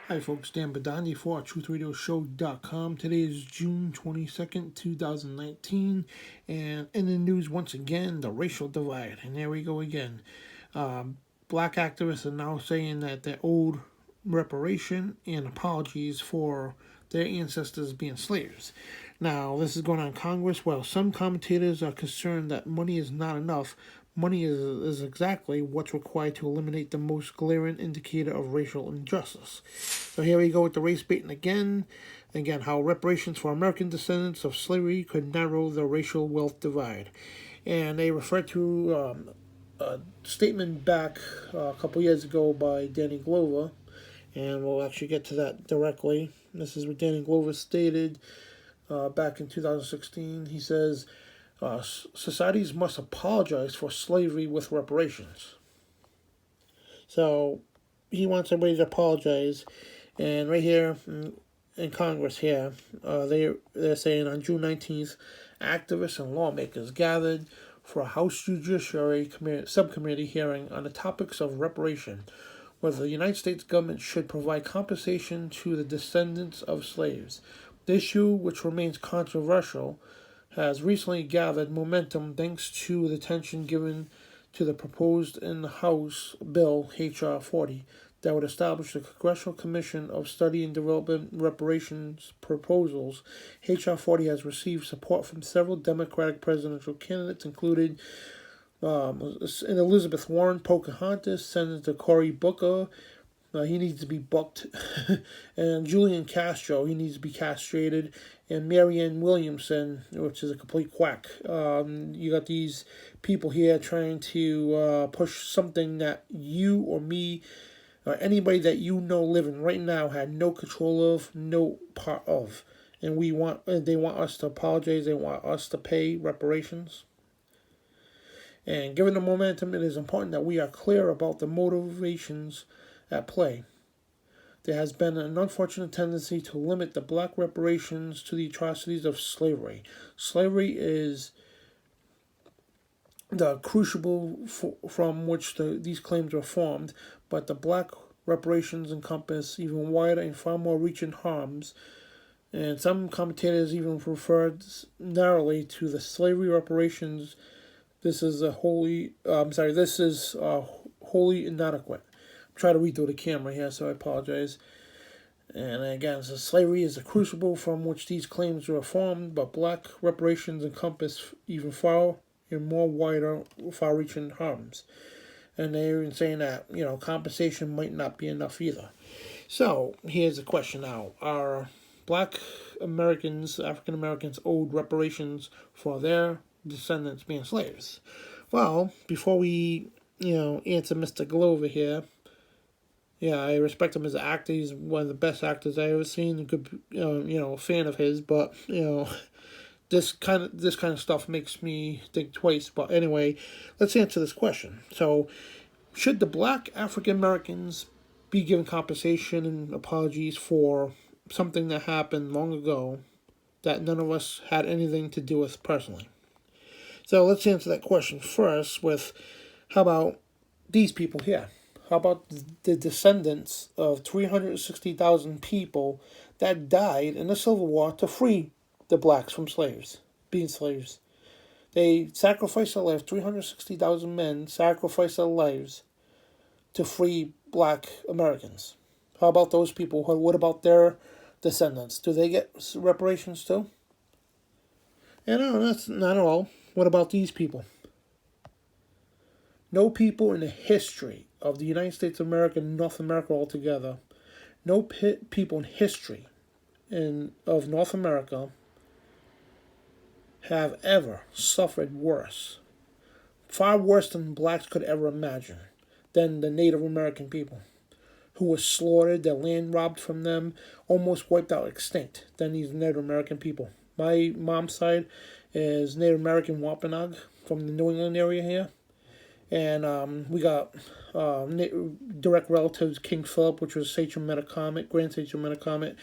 Hi folks, Dan Bidondi for TruthRadioShow.com. Today is June 22nd, 2019, and in the news once again, the racial divide. And there we go again. Black activists are now saying that they're owed reparation and apologies for their ancestors being slaves. Now, this is going on in Congress. While some commentators are concerned that money is not enough, money is exactly what's required to eliminate the most glaring indicator of racial injustice. So here we go with the race baiting again. Again, how reparations for American descendants of slavery could narrow the racial wealth divide. And they refer to a statement back a couple years ago by Danny Glover, and we'll actually get to that directly. This is what Danny Glover stated back in 2016. He says, societies must apologize for slavery with reparations. So he wants everybody to apologize. And right here in Congress here, they're saying on June 19th, activists and lawmakers gathered for a House Judiciary Subcommittee hearing on the topics of reparation, whether the United States government should provide compensation to the descendants of slaves. The issue, which remains controversial, has recently gathered momentum thanks to the attention given to the proposed in the House bill H.R. 40 that would establish the Congressional Commission of Study and Development Reparations proposals. H.R. 40 has received support from several Democratic presidential candidates, including Elizabeth Warren, Pocahontas, Senator Cory Booker. He needs to be booked. And Julian Castro, he needs to be castrated. And Marianne Williamson, which is a complete quack. You got these people here trying to push something that you or me or anybody that you know living right now had no control of, no part of. And they want us to apologize. They want us to pay reparations. And given the momentum, it is important that we are clear about the motivations at play. There has been an unfortunate tendency to limit the black reparations to the atrocities of slavery. Slavery is the crucible from which these claims were formed, but the black reparations encompass even wider and far more reaching harms, and some commentators even referred narrowly to the slavery reparations. This is wholly inadequate. Try to read through the camera here, so I apologize. And again, so slavery is the crucible from which these claims were formed, but black reparations encompass even far and more wider, far-reaching harms. And they're even saying that, compensation might not be enough either. So, here's the question now. Are black Americans, African Americans, owed reparations for their descendants being slaves? Well, before we, answer Mr. Glover here, yeah, I respect him as an actor. He's one of the best actors I've ever seen. A good, a fan of his. But this kind of stuff makes me think twice. But anyway, let's answer this question. So, should the black African Americans be given compensation and apologies for something that happened long ago that none of us had anything to do with personally? So let's answer that question first with, how about these people here? How about the descendants of 360,000 people that died in the Civil War to free the blacks from being slaves? They sacrificed their lives, 360,000 men sacrificed their lives to free black Americans. How about those people? What about their descendants? Do they get reparations too? No, that's not at all. What about these people? No people in the history of the United States of America and North America altogether, no people in history of North America have ever suffered worse, far worse than blacks could ever imagine, than the Native American people, who were slaughtered, their land robbed from them, almost wiped out, extinct, than these Native American people. My mom's side is Native American Wampanoag from the New England area here. And we got direct relatives, King Philip, which was Sachem Metacomet, Grand Sachem Metacomet.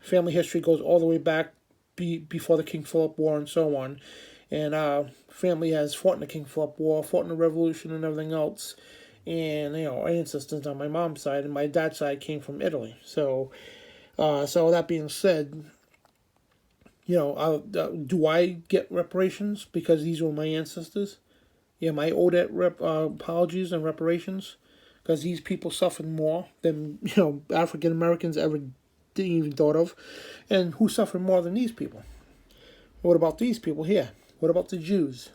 Family history goes all the way back before the King Philip War and so on. And family has fought in the King Philip War, fought in the Revolution and everything else. and our ancestors on my mom's side and my dad's side came from Italy. So, so that being said, do I get reparations because these were my ancestors? Am I owed apologies and reparations because these people suffered more than African Americans ever even thought of, and who suffered more than these people? What about these people here? What about the Jews?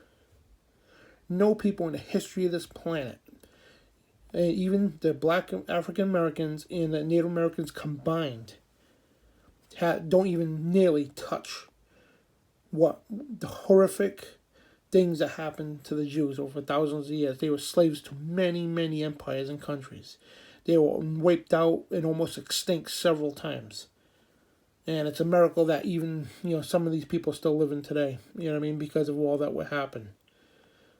No people in the history of this planet, and even the black African Americans and the Native Americans combined, don't even nearly touch what the horrific things that happened to the Jews over thousands of years. They were slaves to many, many empires and countries. They were wiped out and almost extinct several times. And it's a miracle that even, some of these people are still living today, because of all that would happen.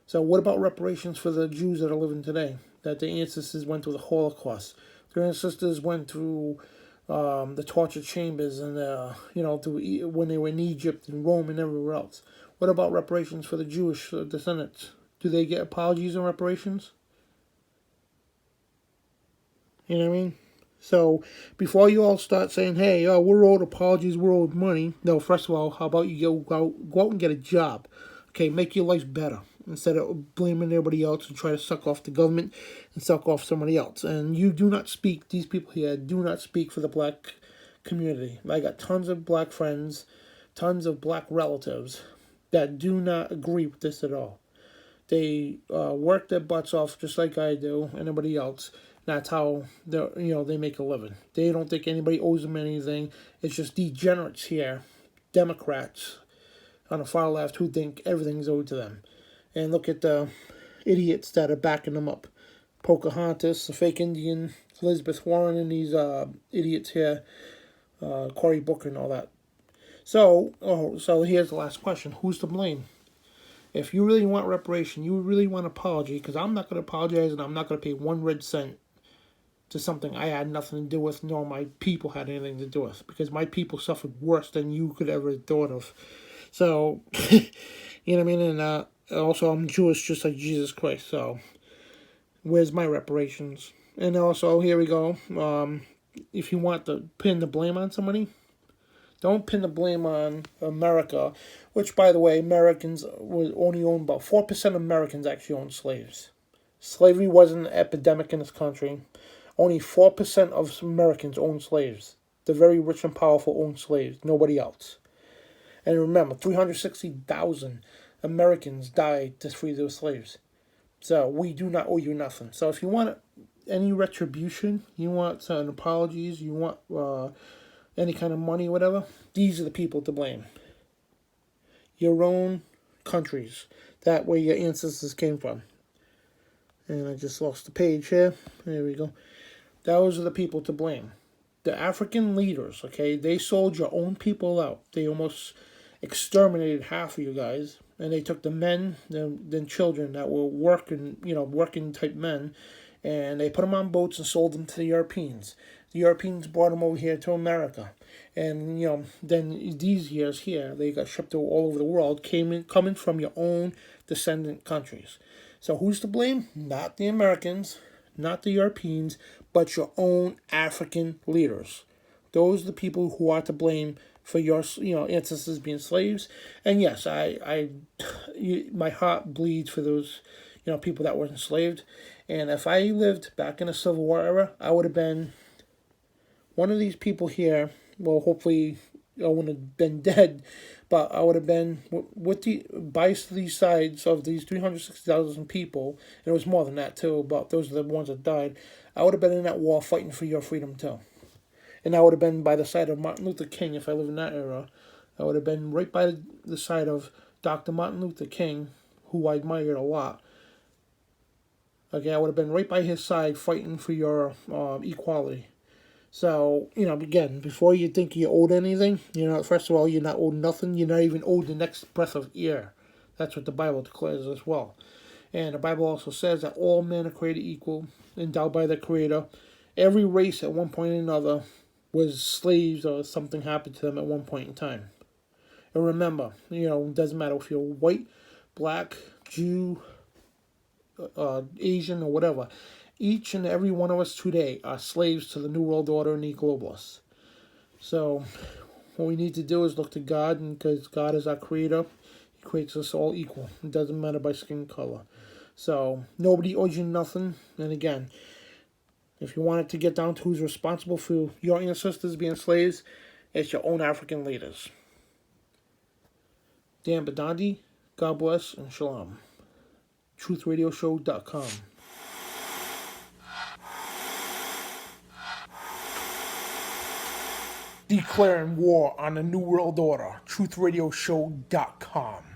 So what about reparations for the Jews that are living today? That their ancestors went through the Holocaust. Their ancestors went through the torture chambers and, when they were in Egypt and Rome and everywhere else. What about reparations for the Jewish descendants? Do they get apologies and reparations? You know what I mean? So, before you all start saying, hey, we're owed apologies, we're owed money. No, first of all, how about you go out and get a job? Okay, make your life better. Instead of blaming everybody else and try to suck off the government and suck off somebody else. And you do not speak, these people here do not speak for the black community. I got tons of black friends, tons of black relatives that do not agree with this at all. They work their butts off just like I do and everybody else. That's how they make a living. They don't think anybody owes them anything. It's just degenerates here, Democrats on the far left, who think everything's owed to them. And look at the idiots that are backing them up. Pocahontas, the fake Indian, Elizabeth Warren, and these idiots here, Cory Booker and all that. So here's the last question. Who's to blame? If you really want reparation, you really want apology, because I'm not going to apologize and I'm not going to pay 1 red cent to something I had nothing to do with, nor my people had anything to do with, because my people suffered worse than you could ever have thought of. So, you know what I mean? And also, I'm Jewish just like Jesus Christ, so where's my reparations? And also, here we go. If you want to pin the blame on somebody, don't pin the blame on America, which, by the way, Americans were only owned about 4% of Americans actually owned slaves. Slavery wasn't an epidemic in this country. Only 4% of Americans owned slaves. The very rich and powerful owned slaves. Nobody else. And remember, 360,000 Americans died to free those slaves. So we do not owe you nothing. So if you want any retribution, you want some apologies, you want any kind of money, whatever, these are the people to blame. Your own countries. That where your ancestors came from. And I just lost the page here. There we go. Those are the people to blame. The African leaders, okay, they sold your own people out. They almost exterminated half of you guys. And they took the men, the children that were working type men, and they put them on boats and sold them to the Europeans. The Europeans brought them over here to America. And, then these years here, they got shipped all over the world, coming from your own descendant countries. So who's to blame? Not the Americans, not the Europeans, but your own African leaders. Those are the people who are to blame for your ancestors being slaves. And yes, my heart bleeds for those people that were enslaved. And if I lived back in the Civil War era, I would have been one of these people here. Well, hopefully I wouldn't have been dead, but I would have been with the biased to these sides of these 360,000 people, and it was more than that too, but those are the ones that died. I would have been in that war fighting for your freedom too. And I would have been by the side of Martin Luther King if I lived in that era. I would have been right by the side of Dr. Martin Luther King, who I admired a lot. Okay, I would have been right by his side fighting for your equality. So, again, before you think you're owed anything, first of all, you're not owed nothing. You're not even owed the next breath of air. That's what the Bible declares as well. And the Bible also says that all men are created equal, endowed by their Creator. Every race at one point or another was slaves or something happened to them at one point in time. And remember, it doesn't matter if you're white, black, Jew, Asian, or whatever. Each and every one of us today are slaves to the New World Order and the globalists. So what we need to do is look to God, and because God is our creator, He creates us all equal. It doesn't matter by skin color. So nobody owes you nothing. And again, if you wanted to get down to who's responsible for your ancestors being slaves, it's your own African leaders. Dan Bidondi, God bless, and Shalom. TruthRadioShow.com. Declaring war on the New World Order. TruthRadioShow.com.